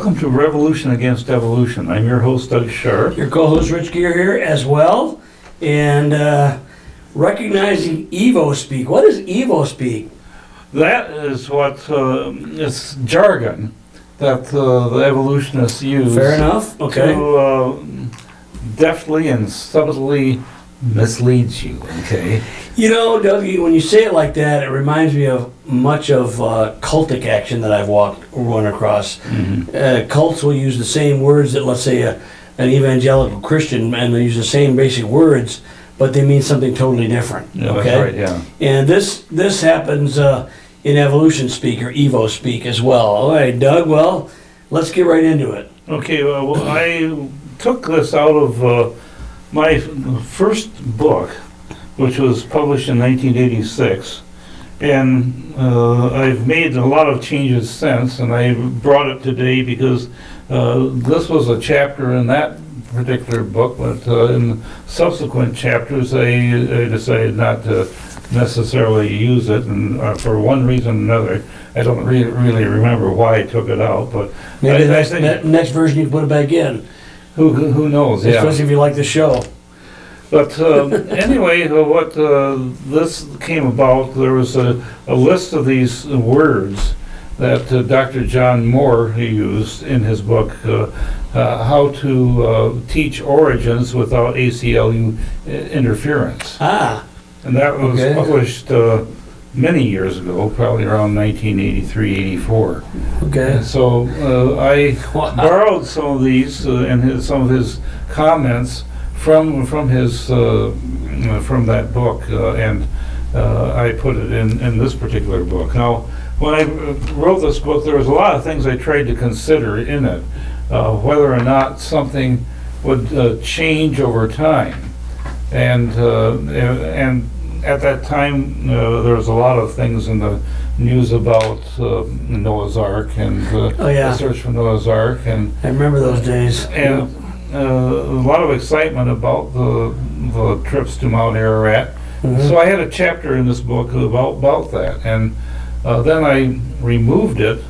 Welcome to Revolution Against Evolution. I'm your host, Doug Sharp. Your co-host Rich Gear here as well. And recognizing EVOSPEAK. What is EVOSPEAK? That is what it's jargon that the evolutionists use. Fair enough. Okay. To deftly and subtly mislead you. Okay. You know, Doug, when you say it like that, it reminds me of much of cultic action that I've run across. Mm-hmm. Cults will use the same words that, let's say, an evangelical Christian, and they use the same basic words, but they mean something totally different. Yeah, okay? That's right, yeah. And this happens in evolution speak or Evo speak as well. All right, Doug, well, let's get right into it. Okay, well, I took this out of my first book, which was published in 1986, and I've made a lot of changes since, and I brought it today because this was a chapter in that particular book, but in subsequent chapters I decided not to necessarily use it, and for one reason or another. I don't really remember why I took it out, but Maybe the next version you can put it back in. Who knows, yeah. Especially if you like the show. But anyway, what this came about, there was a list of these words that Dr. John Moore used in his book, How to Teach Origins Without ACLU Interference. Ah. And that was published many years ago, probably around 1983, 84. Okay. And so I borrowed some of these and some of his comments from that book, and I put it in this particular book. Now, when I wrote this book, there was a lot of things I tried to consider in it, whether or not something would change over time, and at that time there was a lot of things in the news about Noah's Ark and the search for Noah's Ark, and I remember those days. And a lot of excitement about the trips to Mount Ararat. Mm-hmm. So I had a chapter in this book about that, and then I removed it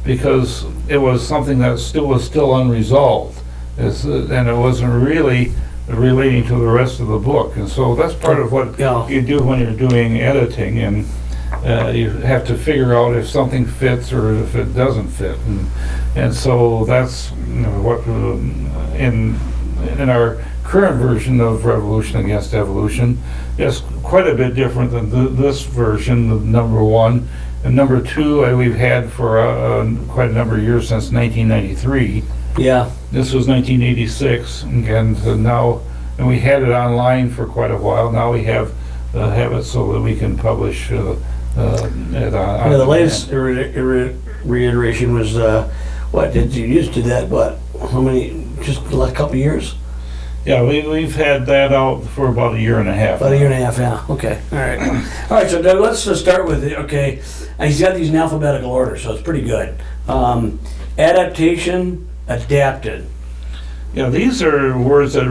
because it was something that was still unresolved, and it wasn't really relating to the rest of the book. And so that's part of what you do when you're doing editing, and you have to figure out if something fits or if it doesn't fit, and so that's what in our current version of Revolution Against Evolution is quite a bit different than this version, the number one. And number two, we've had for quite a number of years, since 1993. Yeah. This was 1986, and now, and we had it online for quite a while. Now we have it so that we can publish it on the latest reiteration was, what, did you used to that, but how many, just the last couple of years? Yeah, we've had that out for about a year and a half. About a year and a half, yeah. Okay, all right. All right, so Doug, let's start with it. Okay, he's got these in alphabetical order, so it's pretty good. Adaptation, adapted. Yeah, these are words that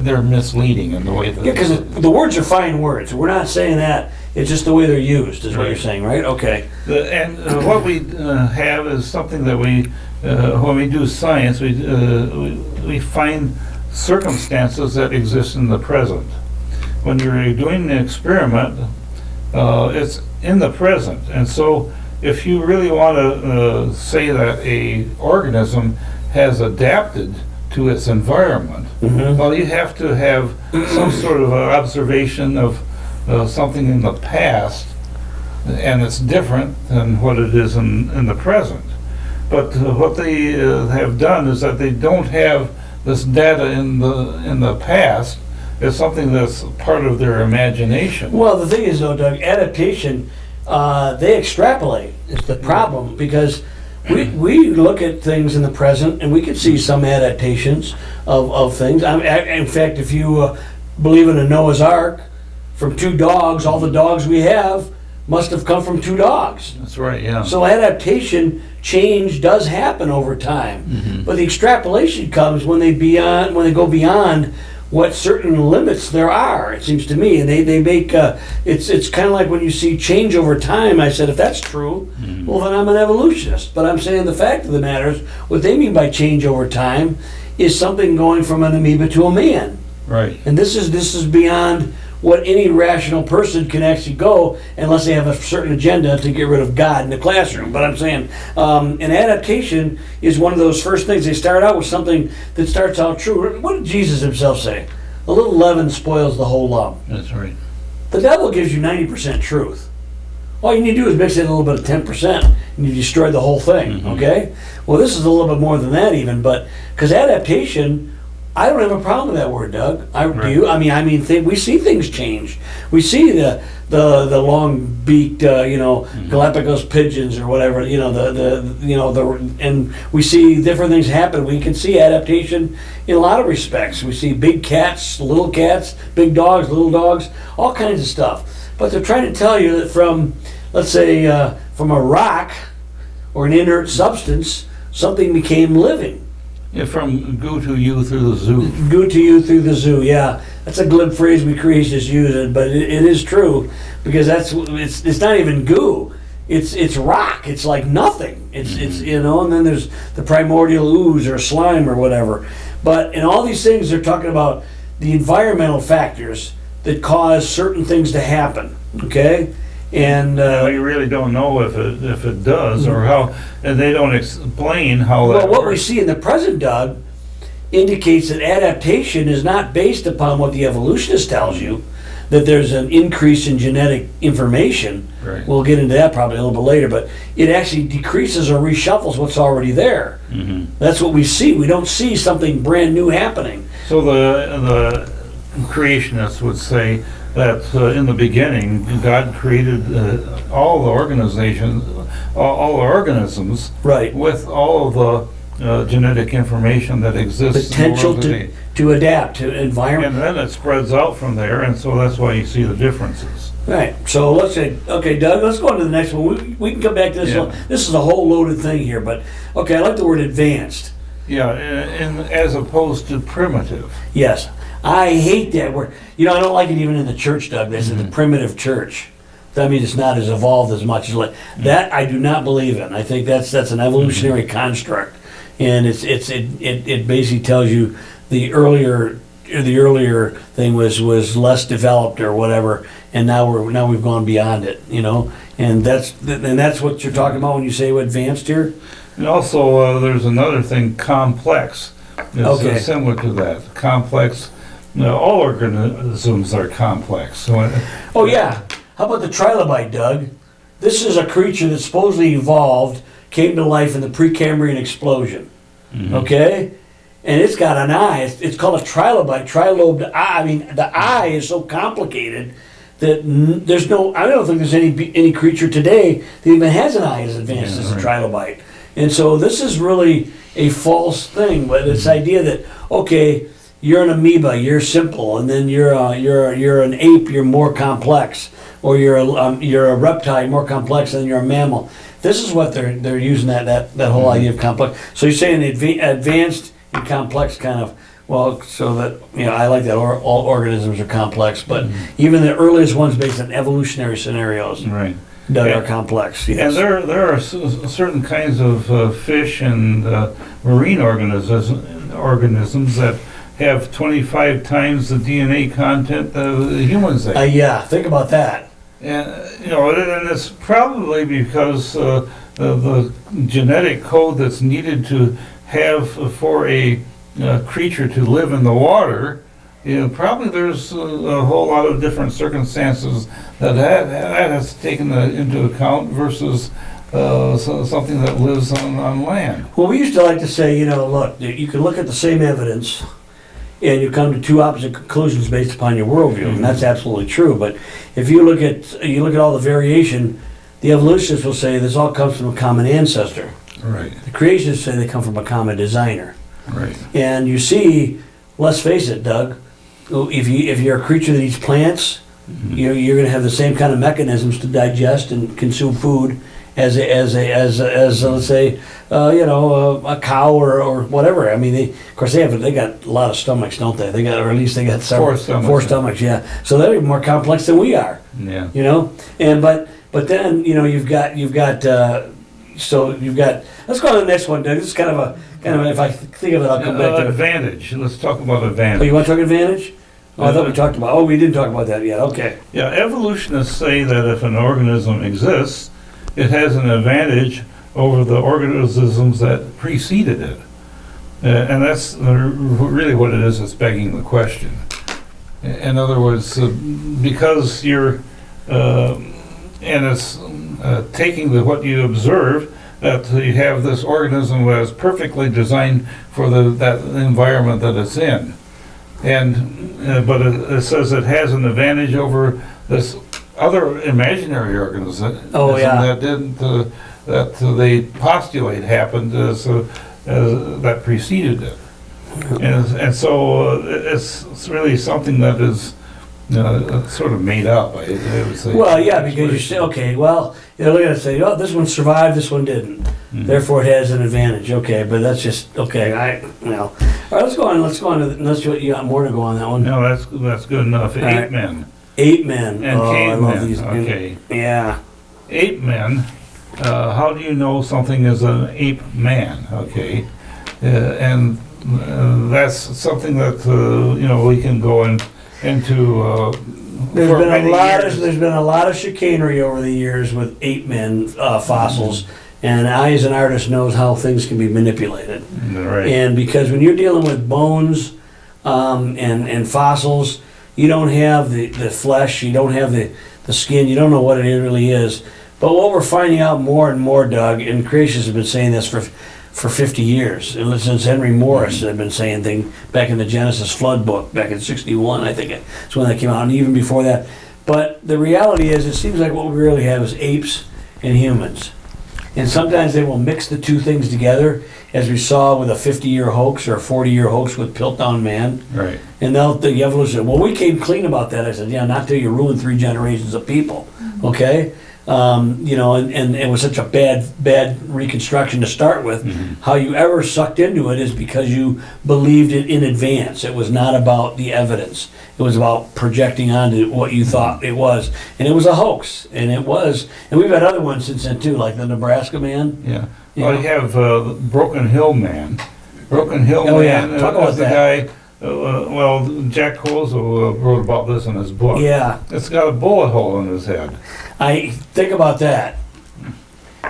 they're misleading in the way that... Yeah, because the words are fine words. We're not saying that. It's just the way they're used is what you're saying, right? Okay. And what we have is something that when we do science, we find circumstances that exist in the present. When you're doing an experiment, it's in the present. And so if you really want to say that a organism has adapted to its environment, well, you have to have some sort of observation of something in the past, and it's different than what it is in the present. But what they have done is that they don't have this data in the past. It's something that's part of their imagination. Well, the thing is, though, Doug, adaptation, they extrapolate is the problem, because we look at things in the present and we can see some adaptations of things. In fact, if you believe in a Noah's Ark, from 2 dogs, all the dogs we have must have come from 2 dogs. That's right, yeah. So adaptation, change does happen over time. But the extrapolation comes when they go beyond what certain limits there are, it seems to me. And they make, it's kind of like when you see change over time. I said, if that's true, well, then I'm an evolutionist. But I'm saying the fact of the matter is, what they mean by change over time is something going from an amoeba to a man. Right. And this is beyond what any rational person can actually go, unless they have a certain agenda to get rid of God in the classroom. But I'm saying an adaptation is one of those first things. They start out with something that starts out true. What did Jesus himself say? A little leaven spoils the whole lump. That's right. The devil gives you 90% truth. All you need to do is mix in a little bit of 10% and you destroy the whole thing, okay? Well, this is a little bit more than that even, but because adaptation, I don't have a problem with that word, Doug. Do you? I mean, we see things change. We see the long-beaked, Galapagos pigeons or whatever. And we see different things happen. We can see adaptation in a lot of respects. We see big cats, big dogs, little dogs, all kinds of stuff. But they're trying to tell you that from, let's say, from a rock or an inert substance, something became living. Yeah, from goo to you through the zoo. Goo to you through the zoo, yeah. That's a glib phrase we creationists use, but it is true, because it's not even goo. It's rock. It's like nothing. It's and then there's the primordial ooze or slime or whatever. But in all these things, they're talking about the environmental factors that cause certain things to happen. Okay. And we really don't know if it does or how, and they don't explain how that well, what works. we see in the present, Doug, indicates that adaptation is not based upon what the evolutionist tells you, that there's an increase in genetic information. Right. We'll get into that probably a little bit later, but it actually decreases or reshuffles what's already there. That's what we see. We don't see something brand new happening. So the creationists would say that in the beginning, God created all the all the organisms, Right. with all of the genetic information that exists Potential in the world today. to adapt to environment. And then it spreads out from there, and so that's why you see the differences. Right. So let's say, okay, Doug, let's go on to the next one. We can come back to this one. This is a whole loaded thing here, but okay, I like the word advanced. Yeah, and as opposed to primitive. Yes. I hate that word. I don't like it even in the church, Doug. This is the primitive church. That means it's not as evolved as much as that. I do not believe in. I think that's an evolutionary construct, and it basically tells you the earlier thing was less developed or whatever, and now we've gone beyond it. And that's what you're talking about when you say advanced here. And also, there's another thing, complex. It's similar to that. Complex. All organisms are complex. Oh yeah. How about the trilobite, Doug? This is a creature that supposedly evolved, came to life in the Precambrian explosion. Okay? And it's got an eye. It's called a trilobite, trilobed eye. I mean, the eye is so complicated that I don't think there's any creature today that even has an eye as advanced as a trilobite. And so this is really a false thing, but it's the idea that, okay, you're an amoeba, you're simple, and then you're an ape, you're more complex, or you're a reptile, more complex, and then you're a mammal. This is what they're using that whole idea of complex. So you're saying advanced and complex kind of, well, so that I like that all organisms are complex, but even the earliest ones based on evolutionary scenarios, right, that are complex. Yes. And there are certain kinds of fish and marine organisms that have 25 times the DNA content of the humans have. Yeah, think about that. And and it's probably because the genetic code that's needed to have for a creature to live in the water, probably there's a whole lot of different circumstances that has taken into account versus something that lives on land. Well, we used to like to say, look, you can look at the same evidence and you come to two opposite conclusions based upon your worldview, and that's absolutely true. But if you look at all the variation, the evolutionists will say this all comes from a common ancestor. Right. The creationists say they come from a common designer. Right. And you see, let's face it, Doug, if you're a creature that eats plants, you're going to have the same kind of mechanisms to digest and consume food let's say, a cow or whatever. I mean, of course they got a lot of stomachs, don't they? They got, or at least they got several, four stomachs, yeah. So they're more complex than we are. Yeah. And but then you've got let's go on to the next one, Doug. This is kind of if I think of it, I'll come back to advantage. Let's talk about advantage. Oh, you want to talk advantage? Oh, I thought we talked about. Oh, we didn't talk about that yet. Okay. Yeah, evolutionists say that if an organism exists, it has an advantage over the organisms that preceded it. And that's really what it is that's begging the question. In other words, because you're, and it's taking what you observe, that you have this organism that is perfectly designed for that environment that it's in. But it says it has an advantage over this other imaginary organism that didn't, that they postulate happened as that preceded it. And so it's really something that is sort of made up, I would say. Well, yeah, because you say, okay, well, they're going to say, oh, this one survived, this one didn't. Mm-hmm. Therefore, it has an advantage. Okay, but that's just, okay, All right, let's go on unless you got more to go on that one. No, that's good enough. Ape men. Ape men. And cavemen. I love these. Okay. Yeah. Ape men. How do you know something is an ape man? Okay. And that's something that, we can go into there's been a lot of chicanery over the years with ape men fossils, and I as an artist knows how things can be manipulated. Right. And because when you're dealing with bones and fossils, you don't have the flesh, you don't have the skin, you don't know what it really is. But what we're finding out more and more, Doug, and creationists have been saying this for 50 years. Since Henry Morris had been saying things back in the Genesis Flood book, back in 61, I think it's when that came out, and even before that. But the reality is, it seems like what we really have is apes and humans. And sometimes they will mix the two things together, as we saw with a 50-year hoax or a 40-year hoax with Piltdown Man. Right. And the evolution, well, we came clean about that. I said, yeah, not till you ruin 3 generations of people, okay? And it was such a bad reconstruction to start with. Mm-hmm. How you ever sucked into it is because you believed it in advance. It was not about the evidence. It was about projecting onto what you thought it was. And it was a hoax. And it was. And we've had other ones since then too, like the Nebraska Man. Yeah. Well, you have Broken Hill Man. Broken Hill Man Talk about is the that. guy. Jack Kozo wrote about this in his book. Yeah. It's got a bullet hole in his head. I think about that.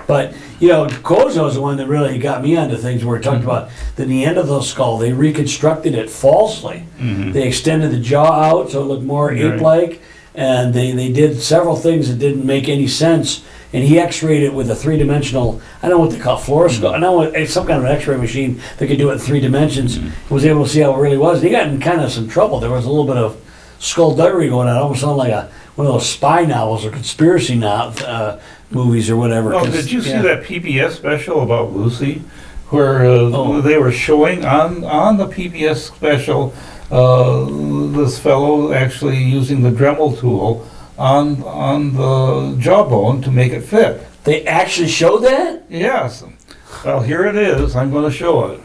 But, Kozo is the one that really got me onto things where it talked about the Neanderthal skull. They reconstructed it falsely. Mm-hmm. They extended the jaw out so it looked more ape-like. And they did several things that didn't make any sense. And he x-rayed it with a 3-dimensional, I don't know what they call fluoroscope. I know it's some kind of an x-ray machine that could do it in 3 dimensions. Mm-hmm. Was able to see how it really was. And he got in kind of some trouble. There was a little bit of skullduggery going on. It almost sounded like one of those spy novels or conspiracy movies or whatever. Oh, did you see that PBS special about Lucy? Where they were showing on the PBS special this fellow actually using the Dremel tool on the jawbone to make it fit. They actually showed that? Yes. Well, here it is. I'm going to show it.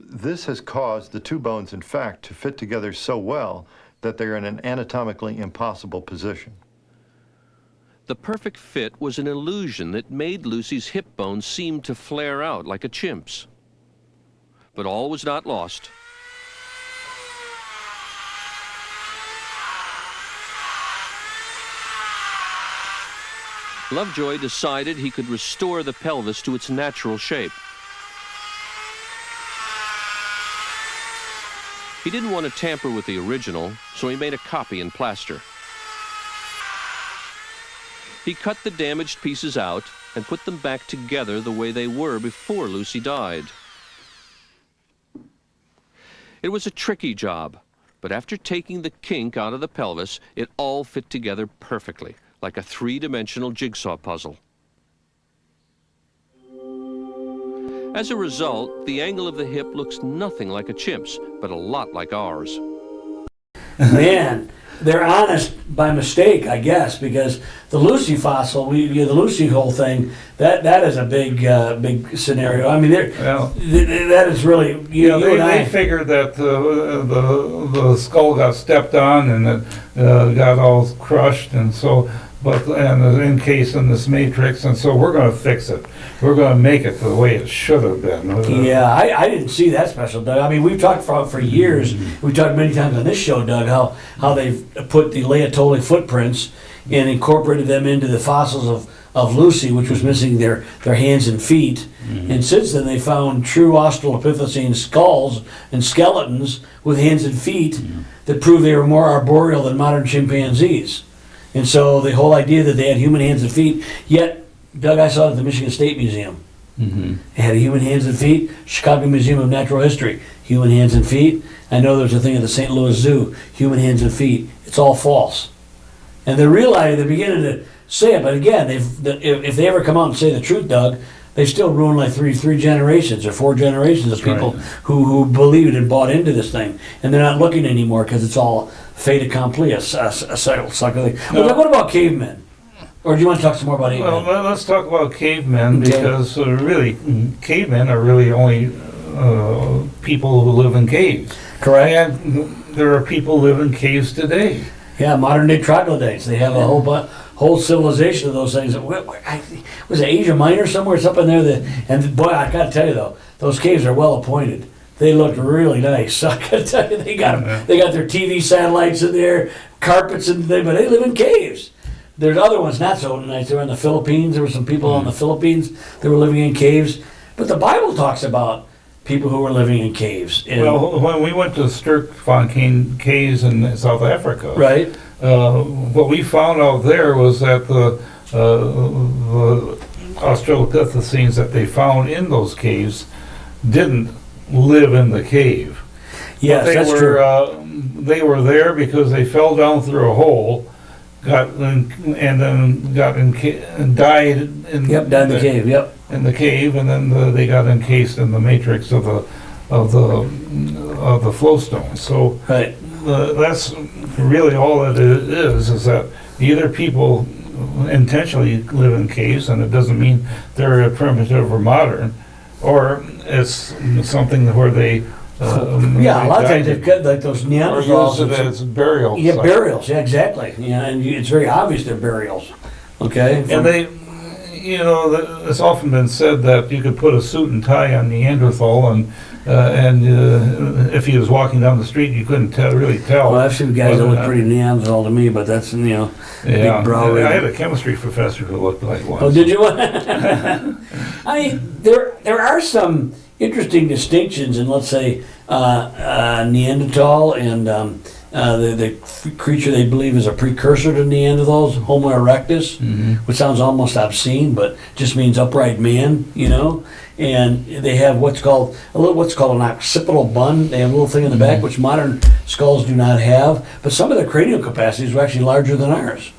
This has caused the 2 bones, in fact, to fit together so well that they're in an anatomically impossible position. The perfect fit was an illusion that made Lucy's hip bone seem to flare out like a chimp's. But all was not lost. Lovejoy decided he could restore the pelvis to its natural shape. He didn't want to tamper with the original, so he made a copy in plaster. He cut the damaged pieces out and put them back together the way they were before Lucy died. It was a tricky job, but after taking the kink out of the pelvis, it all fit together perfectly, like a 3-dimensional jigsaw puzzle. As a result, the angle of the hip looks nothing like a chimp's, but a lot like ours. Man, they're honest by mistake, I guess, because the Lucy fossil, the Lucy whole thing, that is a big scenario. I mean, Well, that is really you and they I. figured that the skull got stepped on and it got all crushed, and so, and encased in this matrix, and so we're going to fix it. We're going to make it the way it should have been. Yeah, I didn't see that special, Doug. I mean, we've talked for years. We've talked many times on this show, Doug, how they've put the Laetoli footprints and incorporated them into the fossils of Lucy, which was missing their hands and feet. And since then, they found true Australopithecine skulls and skeletons with hands and feet that prove they were more arboreal than modern chimpanzees. And so the whole idea that they had human hands and feet, yet, Doug, I saw it at the Michigan State Museum. It had human hands and feet. Chicago Museum of Natural History, human hands and feet. I know there's a thing at the St. Louis Zoo, human hands and feet. It's all false. And they're beginning to say it, but again, if they ever come out and say the truth, Doug, they still ruined like three generations or 4 generations of That's people right. who believed and bought into this thing. And they're not looking anymore because it's all fait accompli, a cycle thing. No. Well, what about cavemen? Or do you want to talk some more about cavemen? Well, let's talk about cavemen, Okay. because really, cavemen are really only people who live in caves. Correct. And there are people who live in caves today. Yeah, modern day troglodytes. They have a whole civilization of those things. Was it Asia Minor somewhere? It's up in there. And boy, I got to tell you though, those caves are well appointed. They looked really nice. So I got to tell you, they got their TV satellites in there, carpets and things, but they live in caves. There's other ones not so nice. They were in the Philippines. There were some people in the Philippines that were living in caves. But the Bible talks about people who were living in caves. And, Well, when we went to Sterkfontein Caves in South Africa, right? what we found out there was that the Australopithecines that they found in those caves didn't live in the cave. Yes, They that's were, true. They were there because they fell down through a hole, and then died in Yep, down the cave. Yep. in the cave, and then they got encased in the matrix of the flowstone. So Right. that's really all it is that either people intentionally live in caves, and it doesn't mean they're primitive or modern, or it's something where they Yeah, a lot of times they've got like those or Neanderthals. use it as burial Yeah, site. burials. Yeah, exactly. Yeah, and it's very obvious they're burials. Okay. And they, it's often been said that you could put a suit and tie on Neanderthal, and if he was walking down the street, you couldn't really tell. Well, I've seen guys that Whether or look not- pretty Neanderthal to me, but that's Yeah, big brow. I had a chemistry professor who looked like one. Oh, did you? I mean, there are some interesting distinctions in, let's say, Neanderthal and the creature they believe is a precursor to Neanderthals, Homo erectus, which sounds almost obscene, but just means upright man, And they have what's called an occipital bun. They have a little thing in the back, which modern skulls do not have. But some of their cranial capacities were actually larger than ours.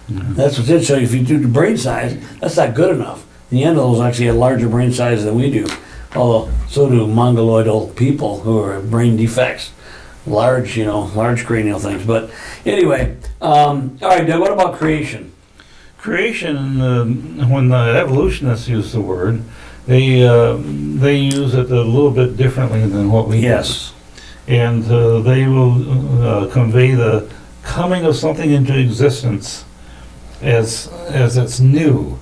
That's what's it. So if you do the brain size, that's not good enough. Neanderthals actually had larger brain size than we do. Although, so do mongoloidal people who are brain defects. Large cranial things. But anyway, all right, Doug, what about creation? Creation, when the evolutionists use the word, they use it a little bit differently than what we Yes. do. And they will convey the coming of something into existence as it's new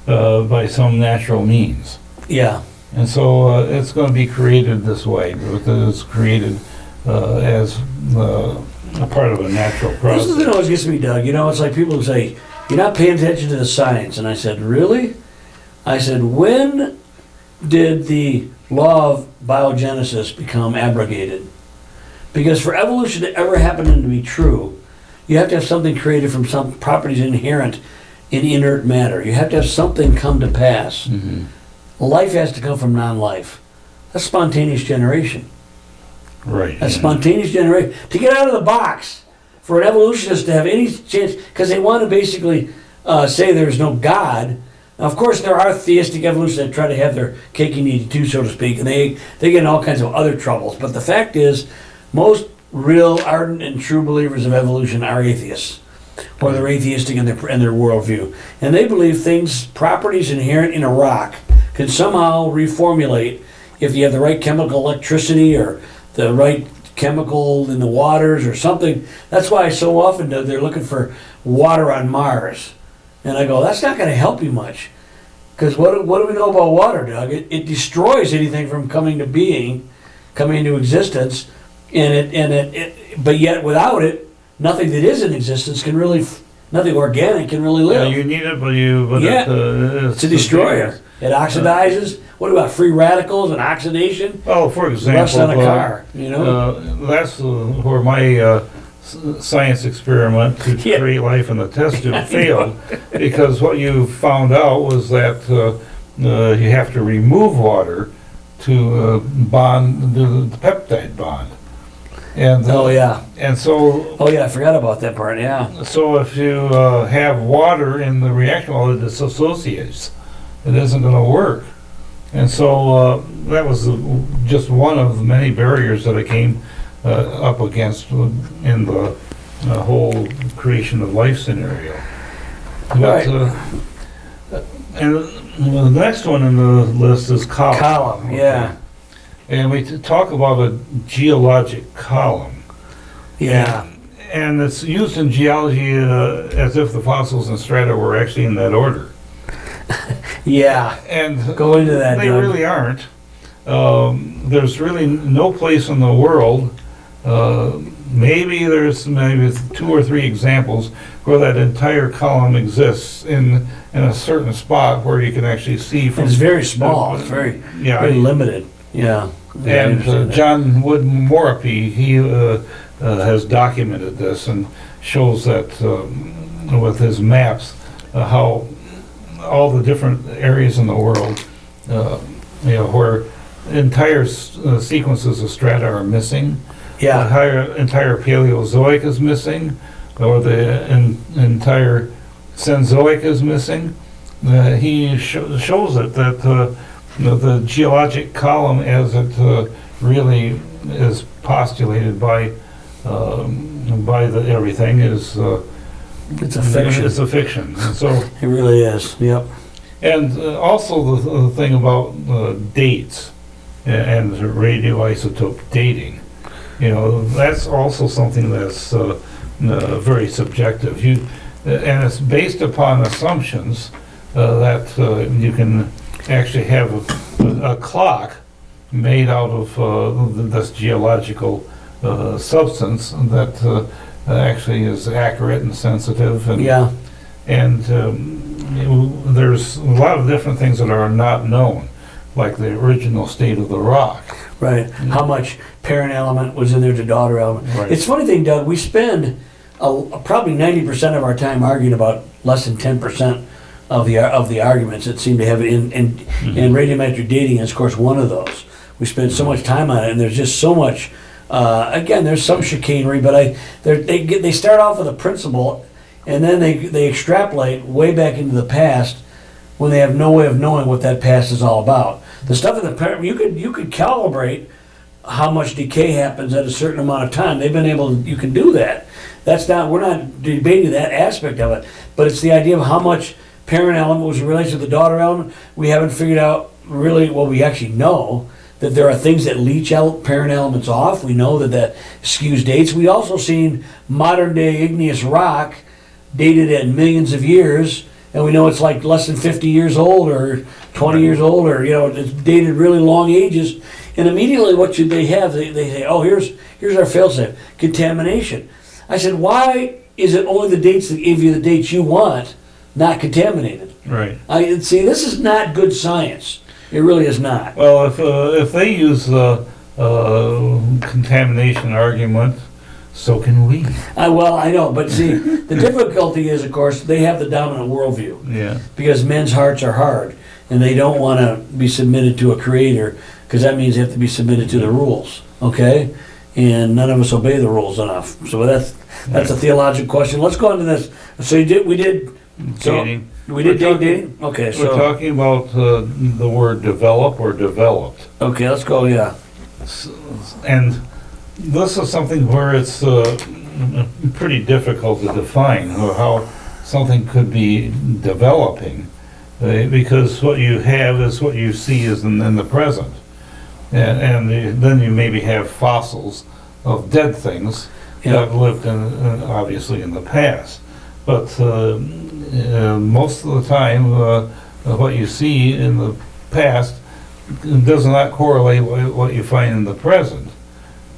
by some natural means. Yeah. And so it's going to be created this way. It's created as a part of a natural This process. is what always gets me, Doug. It's like people who say, you're not paying attention to the science. And I said, really? I said, when did the law of biogenesis become abrogated? Because for evolution to ever happen to be true, you have to have something created from some properties inherent in inert matter. You have to have something come to pass. Life has to come from non-life. That's spontaneous generation. Right. That's spontaneous generation. To get out of the box, for an evolutionist to have any chance, because they want to basically say there's no God. Now, of course, there are theistic evolutionists that try to have their cake and eat it too, so to speak, and they get in all kinds of other troubles. But the fact is, most real ardent and true believers of evolution are atheists, or they're atheistic in their worldview, and they believe properties inherent in a rock can somehow reformulate if you have the right chemical electricity or the right chemical in the waters or something. That's why so often they're looking for water on Mars, and I go, that's not going to help you much, because what do we know about water, Doug? It destroys anything from coming to being, coming into existence, but yet without it, nothing that is in existence can really, nothing organic can really Yeah, live. you need it, but It's a destroyer. It oxidizes. What about free radicals and oxidation? Well, for example, Rust on a car, you know? that's where my science experiment to Yeah. create life in the test tube failed, because what you found out was that you have to remove water to bond the peptide bond. And Oh yeah. and so Oh yeah, I forgot about that part, yeah. so if you have water in the reaction, well, it disassociates. It isn't going to work. And so that was just one of the many barriers that I came up against in the whole creation of life scenario. But, and the next one in the list is column. Column, yeah. And we talk about a geologic column. Yeah. And it's used in geology as if the fossils and strata were actually in that order. Yeah. And Go into that, they Doug. really aren't. There's really no place in the world, there's maybe 2 or 3 examples where that entire column exists in a certain spot where you can actually see from. It's very small. It's very limited. Yeah. And John Wood Morapee, he has documented this and shows that with his maps how all the different areas in the world, where entire sequences of strata are missing. Yeah. The entire Paleozoic is missing, or the entire Cenozoic is missing. He shows it that the geologic column, as it really is postulated by everything, is It's a fiction. It's a fiction. And so It really is. Yep. and also the thing about dates and radioisotope dating, that's also something that's very subjective. And it's based upon assumptions that you can actually have a clock made out of this geological substance that actually is accurate and sensitive. And, Yeah. and there's a lot of different things that are not known, like the original state of the rock. Right. How much parent element was in there to daughter element. Right. It's a funny thing, Doug, we spend probably 90% of our time arguing about less than 10% of the arguments that seem to have it in radiometric dating is, of course, one of those. We spend so much time on it, and there's just so much, again, there's some chicanery, but they start off with a principle, and then they extrapolate way back into the past when they have no way of knowing what that past is all about. The stuff in the parent, you could calibrate how much decay happens at a certain amount of time. They've been able to, you can do that. We're not debating that aspect of it, but it's the idea of how much parent element was related to the daughter element. We haven't figured out really, well, we actually know that there are things that leach out parent elements off. We know that skews dates. We also seen modern day igneous rock dated at millions of years, and we know it's like less than 50 years old or 20 years old, or it's dated really long ages. And immediately what should they have? They say, oh, here's our failsafe, contamination. I said, why is it only the dates that give you the dates you want, not contaminated? Right. See, this is not good science. It really is not. Well, if they use the contamination argument, so can we. Well, I know, but see, the difficulty is, of course, they have the dominant worldview. Yeah. Because men's hearts are hard, and they don't want to be submitted to a creator, because that means they have to be submitted to the rules, okay? And none of us obey the rules enough. So that's a theological question. Let's go on to this. So we did Dating. We did We're dating? Okay, We're so, talking about the word develop or developed. okay, let's go, yeah. And this is something where it's pretty difficult to define or how something could be developing, because what you have is what you see is in the present. Then you maybe have fossils of dead things that lived obviously in the past. But most of the time, what you see in the past does not correlate with what you find in the present.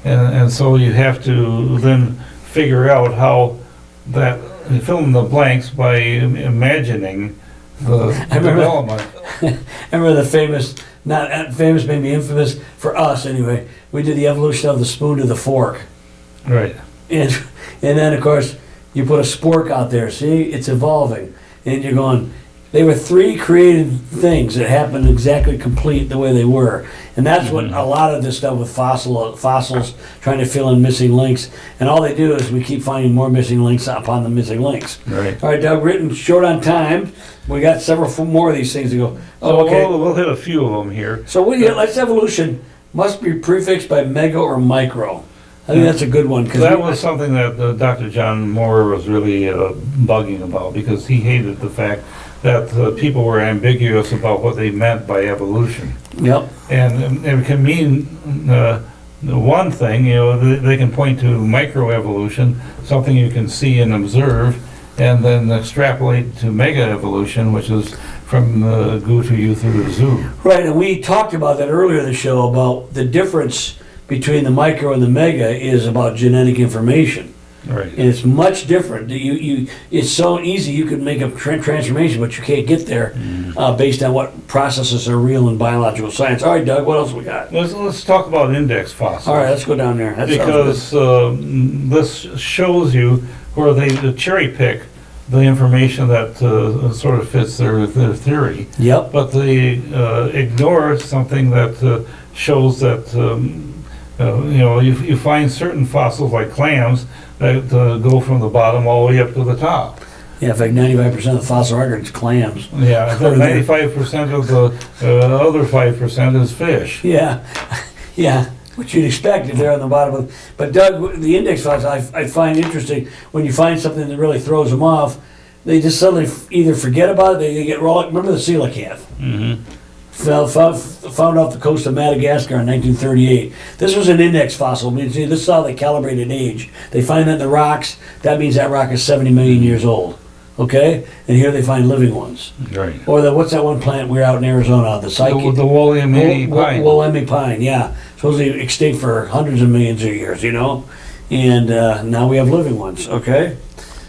And so you have to then figure out how that, fill in the blanks by imagining the development. I remember the famous, not famous, maybe infamous, for us anyway, we did the evolution of the spoon to the fork. Right. And then, of course, you put a spork out there, see, it's evolving. And you're going, they were three created things that happened exactly complete the way they were. And that's what a lot of this stuff with fossils, trying to fill in missing links. And all they do is we keep finding more missing links upon the missing links. Right. All right, Doug, written short on time. We got several more of these things to go. So we'll hit a few of them here. So let's evolution must be prefixed by mega or micro. I think that's a good one. That was something that Dr. John Moore was really bugging about, because he hated the fact that people were ambiguous about what they meant by evolution. Yep. And it can mean one thing, they can point to microevolution, something you can see and observe, and then extrapolate to mega evolution, which is from the goo to you through the zoo. Right, and we talked about that earlier in the show about the difference between the micro and the mega is about genetic information. Right. And it's much different. It's so easy you could make a transformation, but you can't get there based on what processes are real in biological science. All right, Doug, what else we got? Let's talk about index fossils. All right, let's go down there. Because this shows you where they cherry pick the information that sort of fits their theory. Yep. But they ignore something that shows that you find certain fossils like clams that go from the bottom all the way up to the top. Yeah, in fact, 95% of the fossil record is clams. Yeah, 95% of the other 5% is fish. Yeah, yeah, what you'd expect if they're on the bottom of. But Doug, the index fossils I find interesting. When you find something that really throws them off, they just suddenly either forget about it, they get raw. Remember the coelacanth? Mm-hmm. Found off the coast of Madagascar in 1938. This was an index fossil. I mean, see, this is how they calibrated age. They find that in the rocks. That means that rock is 70 million years old. Okay? And here they find living ones. Right. Or what's that one plant we were out in Arizona? The psyche. The woolly pine. Woolly pine, yeah. Supposedly extinct for hundreds of millions of years, And now we have living ones, okay?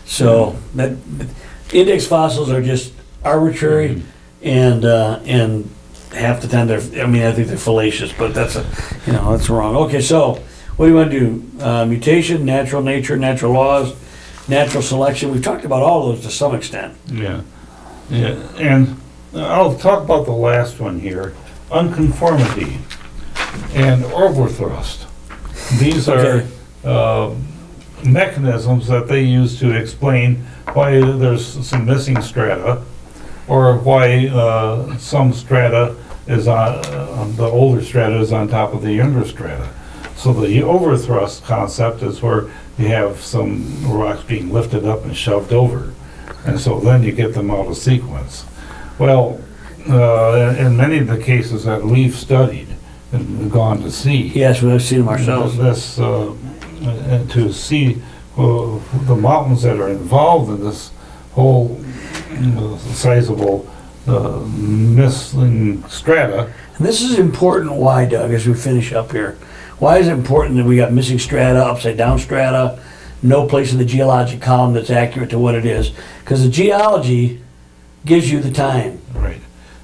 So that index fossils are just arbitrary and half the time I think they're fallacious, but that's wrong. Okay, so what do you want to do? Mutation, natural nature, natural laws, natural selection. We've talked about all of those to some extent. Yeah. And I'll talk about the last one here, unconformity and overthrust. These are mechanisms that they use to explain why there's some missing strata, or why some strata is on the older strata is on top of the younger strata. So the overthrust concept is where you have some rocks being lifted up and shoved over, and so then you get them out of sequence. Well, in many of the cases that we've studied and gone to see, yes, we've seen them ourselves. This to see the mountains that are involved in this whole sizable missing strata. And this is important. Why, Doug, as we finish up here? Why is it important that we got missing strata, upside down strata, no place in the geologic column that's accurate to what it is? Because the geology gives you the time. Right.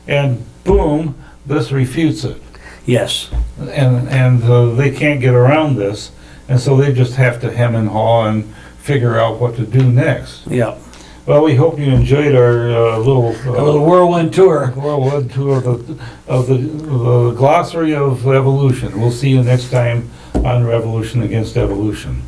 And boom, this refutes it. Yes. And they can't get around this, and so they just have to hem and haw and figure out what to do next. Yeah. Well, we hope you enjoyed our little whirlwind tour. Whirlwind tour of the glossary of evolution. We'll see you next time on Revolution Against Evolution.